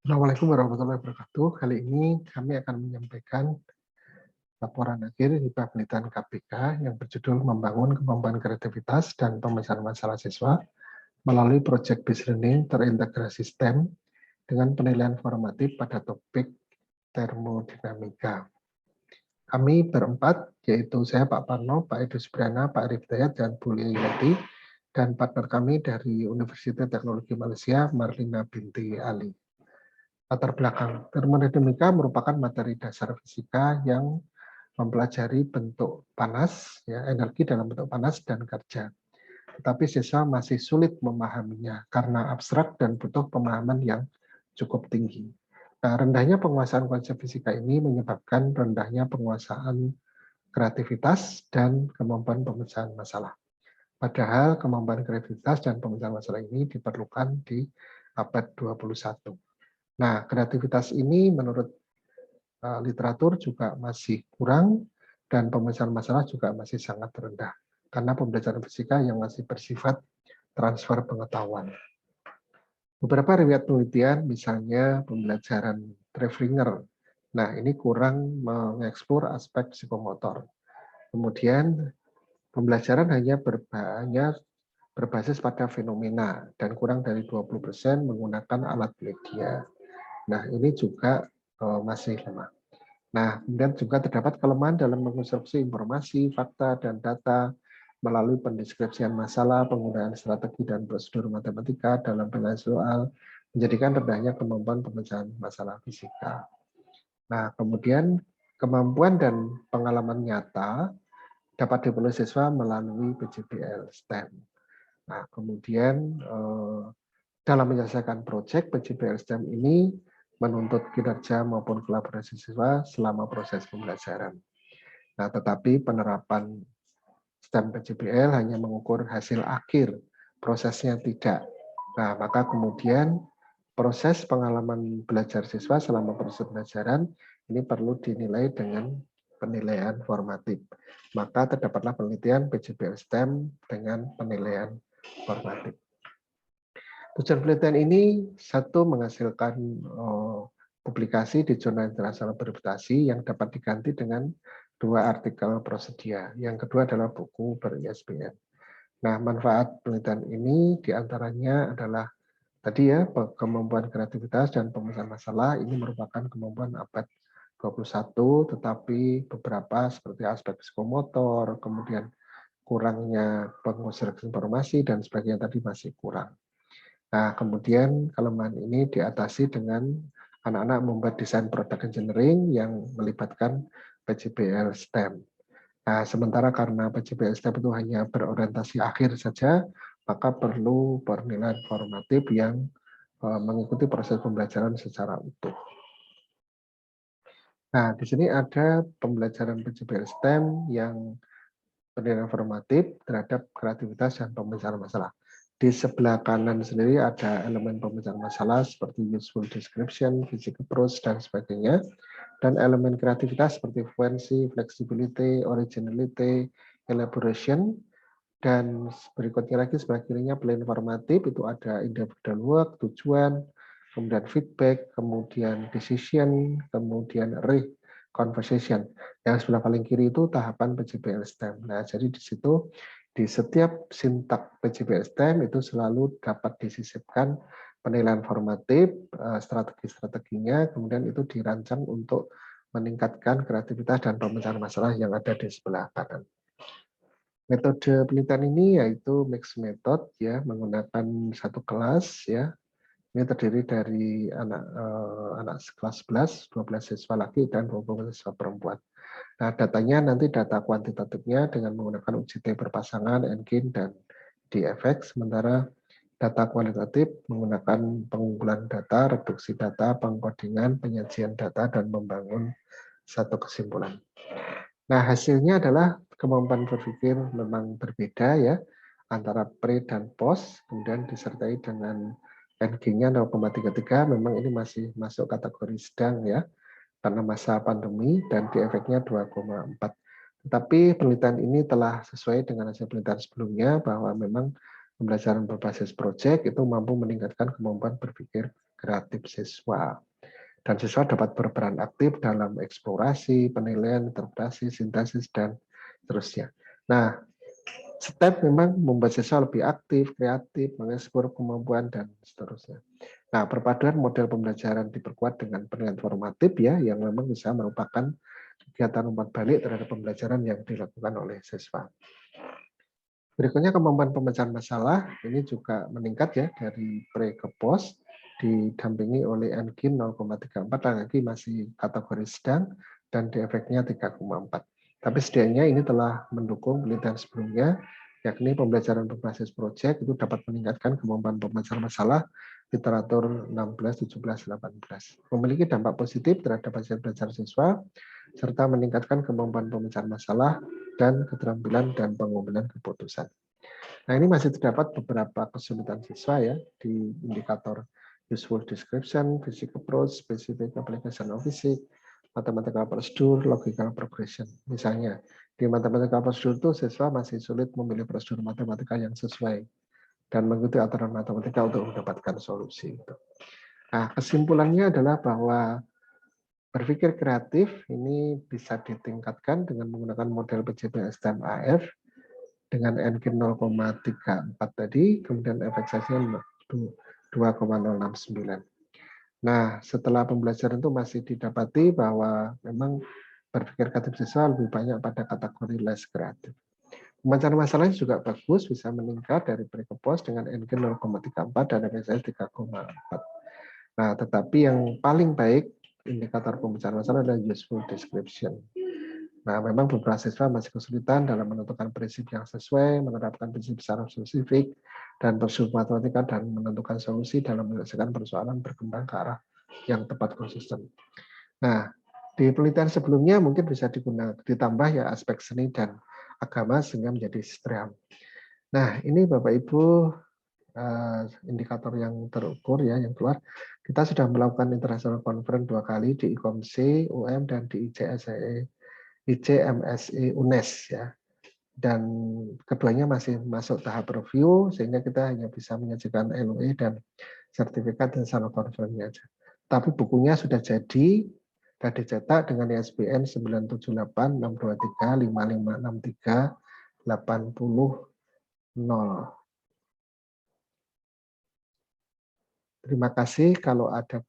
Assalamualaikum warahmatullahi wabarakatuh. Kali ini kami akan menyampaikan laporan akhir hibah penelitian KPK yang berjudul Membangun Kemampuan Kreativitas dan Pemecahan Masalah Siswa melalui proyek Based Learning terintegrasi STEM dengan penilaian formatif pada topik termodinamika. Kami berempat, yaitu saya Pak Parno, Pak Edo Subrana, Pak Arif Dayat, dan Bu Lia Yati, dan partner kami dari Universitas Teknologi Malaysia, Marlina binti Ali. Latar belakang termodinamika merupakan materi dasar fisika yang mempelajari bentuk panas, ya, energi dalam bentuk panas dan kerja. Tetapi siswa masih sulit memahaminya karena abstrak dan butuh pemahaman yang cukup tinggi. Nah, rendahnya penguasaan konsep fisika ini menyebabkan rendahnya penguasaan kreativitas dan kemampuan pemecahan masalah. Padahal kemampuan kreativitas dan pemecahan masalah ini diperlukan di abad 21. Nah, kreativitas ini menurut literatur juga masih kurang dan pemecahan masalah juga masih sangat rendah karena pembelajaran fisika yang masih bersifat transfer pengetahuan. Beberapa riwayat penelitian, misalnya pembelajaran Trevlinger, nah ini kurang mengeksplor aspek psikomotor. Kemudian pembelajaran hanya berbasis pada fenomena dan kurang dari 20% menggunakan alat media. Nah, ini juga masih lemah. Nah, kemudian juga terdapat kelemahan dalam mengkonstruksi informasi, fakta, dan data melalui pendeskripsian masalah, penggunaan strategi dan prosedur matematika dalam penilaian soal, menjadikan rendahnya kemampuan pemecahan masalah fisika. Nah, kemudian kemampuan dan pengalaman nyata dapat diperoleh siswa melalui PJBL STEM. Nah, kemudian dalam menyelesaikan proyek, PJBL STEM ini menuntut kinerja maupun kolaborasi siswa selama proses pembelajaran. Nah, tetapi penerapan STEM PJBL hanya mengukur hasil akhir, prosesnya tidak. Nah, maka kemudian proses pengalaman belajar siswa selama proses pembelajaran ini perlu dinilai dengan penilaian formatif. Maka terdapatlah penelitian PJBL STEM dengan penilaian formatif. Tujuan penelitian ini satu menghasilkan publikasi di jurnal internasional bereputasi yang dapat diganti dengan 2 artikel prosedia. Yang kedua adalah buku ber-ISBN. Nah, manfaat penelitian ini diantaranya adalah tadi ya, kemampuan kreativitas dan pemecahan masalah ini merupakan kemampuan abad 21, tetapi beberapa seperti aspek psikomotor, kemudian kurangnya pengonstruksi informasi dan sebagainya tadi masih kurang. Nah, kemudian kelemahan ini diatasi dengan anak-anak membuat desain produk engineering yang melibatkan PJBL STEM. Nah, sementara karena PJBL STEM itu hanya berorientasi akhir saja, maka perlu penilaian formatif yang mengikuti proses pembelajaran secara utuh. Nah, di sini ada pembelajaran PJBL STEM yang penilaian formatif terhadap kreativitas dan pemecahan masalah. Di sebelah kanan sendiri ada elemen pemecahan masalah seperti useful description, basic approach, dan sebagainya. Dan elemen kreativitas seperti fluency, flexibility, originality, elaboration. Dan berikutnya lagi sebelah kirinya plan formatif, itu ada individual work, tujuan, kemudian feedback, kemudian decision, kemudian conversation. Yang sebelah paling kiri itu tahapan PJBL STEM. Nah, jadi di situ di setiap sintak PJBL STEM itu selalu dapat disisipkan penilaian formatif, strategi-strateginya, kemudian itu dirancang untuk meningkatkan kreativitas dan pemecahan masalah yang ada di sebelah kanan. Metode penelitian ini yaitu mixed method ya, menggunakan satu kelas ya. Ini terdiri dari anak kelas 11, 12 siswa laki dan 20 siswa perempuan. Nah, datanya nanti data kuantitatifnya dengan menggunakan UJT berpasangan, NGIN, dan DFX, sementara data kualitatif menggunakan pengumpulan data, reduksi data, pengkodingan, penyajian data, dan membangun satu kesimpulan. Nah, hasilnya adalah kemampuan berpikir memang berbeda ya, antara pre dan post, kemudian disertai dengan NG-nya 0,33, memang ini masih masuk kategori sedang ya, karena masa pandemi, dan di efeknya 2,4. Tetapi penelitian ini telah sesuai dengan hasil penelitian sebelumnya, bahwa memang pembelajaran berbasis proyek itu mampu meningkatkan kemampuan berpikir kreatif siswa. Dan siswa dapat berperan aktif dalam eksplorasi, penilaian, interpretasi, sintesis, dan seterusnya. Nah, step memang membuat siswa lebih aktif, kreatif, mengeksplor kemampuan, dan seterusnya. Nah, perpaduan model pembelajaran diperkuat dengan penilaian formatif ya, yang memang bisa merupakan kegiatan umpan balik terhadap pembelajaran yang dilakukan oleh siswa. Berikutnya kemampuan pemecahan masalah, ini juga meningkat ya dari pre ke post, didampingi oleh NQ 0,34, lagi masih kategori sedang, dan di efeknya 3,4. Tapi setidaknya ini telah mendukung penelitian sebelumnya, yakni pembelajaran berbasis proyek itu dapat meningkatkan kemampuan pemecahan masalah literatur 16, 17, 18. Memiliki dampak positif terhadap hasil belajar siswa, serta meningkatkan kemampuan pemecahan masalah dan keterampilan dan pengambilan keputusan. Nah, ini masih terdapat beberapa kesulitan siswa ya di indikator useful description, basic approach, specific application of physics, mathematical procedure, logical progression. Misalnya, di mathematical procedure itu siswa masih sulit memilih prosedur matematika yang sesuai dan mengikuti aturan matematika untuk mendapatkan solusi. Nah, kesimpulannya adalah bahwa berpikir kreatif ini bisa ditingkatkan dengan menggunakan model PJP STM-AF dengan NQ 0,34 tadi, kemudian efek sasaran 2,069. Nah, setelah pembelajaran itu masih didapati bahwa memang berpikir kreatif siswa lebih banyak pada kategori less kreatif. Pemecahan masalahnya juga bagus, bisa meningkat dari pre ke post dengan NQ 0,34 dan efek sasaran 3,4. Nah, tetapi yang paling baik indikator pemecahan masalah adalah useful description. Nah, memang beberapa siswa masih kesulitan dalam menentukan prinsip yang sesuai, menerapkan prinsip secara spesifik, dan prosedur matematika, dan menentukan solusi dalam menyelesaikan persoalan berkembang ke arah yang tepat konsisten. Nah, di penelitian sebelumnya mungkin bisa digunakan ditambah ya aspek seni dan agama sehingga menjadi STREAM. Nah, ini Bapak Ibu indikator yang terukur ya yang keluar. Kita sudah melakukan international conference 2 kali di ICOMC, UM, dan di ICMSE UNES ya. Dan keduanya masih masuk tahap review sehingga kita hanya bisa menyajikan LOE dan sertifikat international conference aja. Tapi bukunya sudah jadi, sudah dicetak dengan ISBN 9786235563800. Terima kasih. Kalau ada